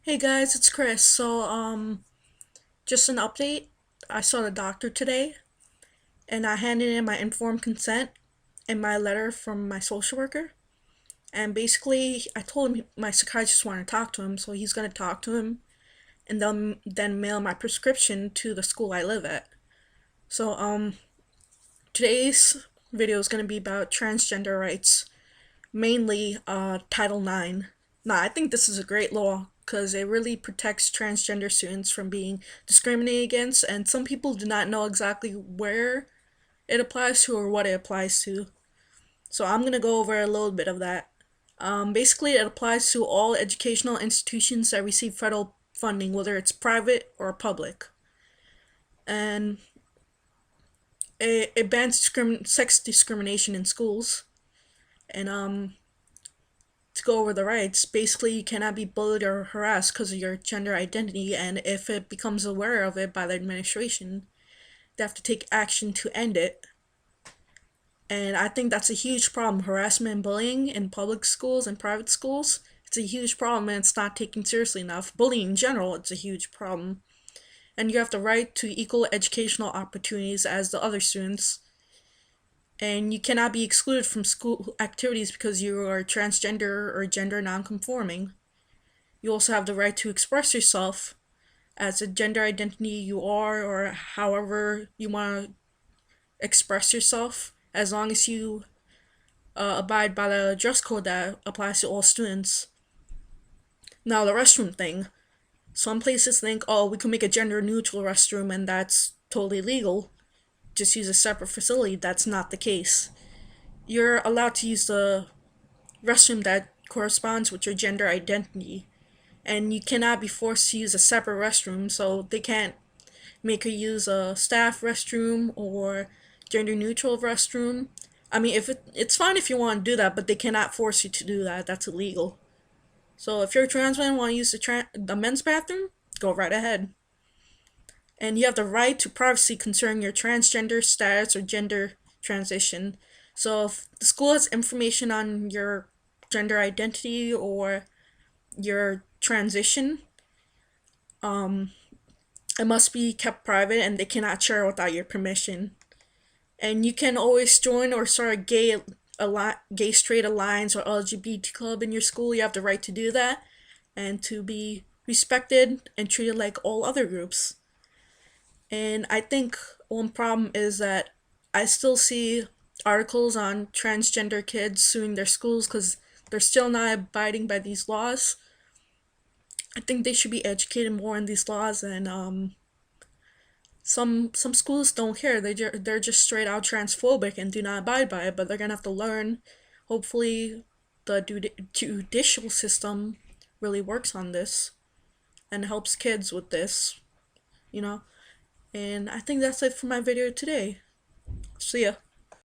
Hey guys, it's Chris. Just an update. I saw the doctor today and I handed in my informed consent and my letter from my social worker. And basically, I told him my psychiatrist wanted to talk to him, so he's going to talk to him and then mail my prescription to the school I live at. So, today's video is going to be about transgender rights, mainly Title 9. Now, I think this is a great law because it really protects transgender students from being discriminated against, and some people do not know exactly where it applies to or what it applies to. So, I'm going to go over a little bit of that. Basically, it applies to all educational institutions that receive federal funding, whether it's private or public. And it bans sex discrimination in schools. And to go over the rights, basically you cannot be bullied or harassed because of your gender identity, and if it becomes aware of it by the administration, they have to take action to end it. And I think that's a huge problem. Harassment and bullying in public schools and private schools, it's a huge problem and it's not taken seriously enough. Bullying in general, it's a huge problem. And you have the right to equal educational opportunities as the other students. And you cannot be excluded from school activities because you are transgender or gender nonconforming. You also have the right to express yourself as a gender identity you are, or however you want to express yourself, as long as you abide by the dress code that applies to all students. Now, the restroom thing. Some places think, oh, we can make a gender neutral restroom and that's totally legal. Just use a separate facility. That's not the case. You're allowed to use the restroom that corresponds with your gender identity, and you cannot be forced to use a separate restroom, so they can't make you use a staff restroom or gender neutral restroom. I mean, if it's fine if you want to do that, but they cannot force you to do that. That's illegal. So if you're a trans man and want to use the men's bathroom, go right ahead. And you have the right to privacy concerning your transgender status or gender transition. So if the school has information on your gender identity or your transition, um, it must be kept private and they cannot share without your permission. And you can always join or start gay straight alliance or LGBT club in your school. You have the right to do that and to be respected and treated like all other groups. And I think one problem is that I still see articles on transgender kids suing their schools because they're still not abiding by these laws. I think they should be educated more in these laws, and some schools don't care. They're just straight out transphobic and do not abide by it. But they're gonna have to learn. Hopefully, the judicial system really works on this and helps kids with this. You know, and I think that's it for my video today. See ya.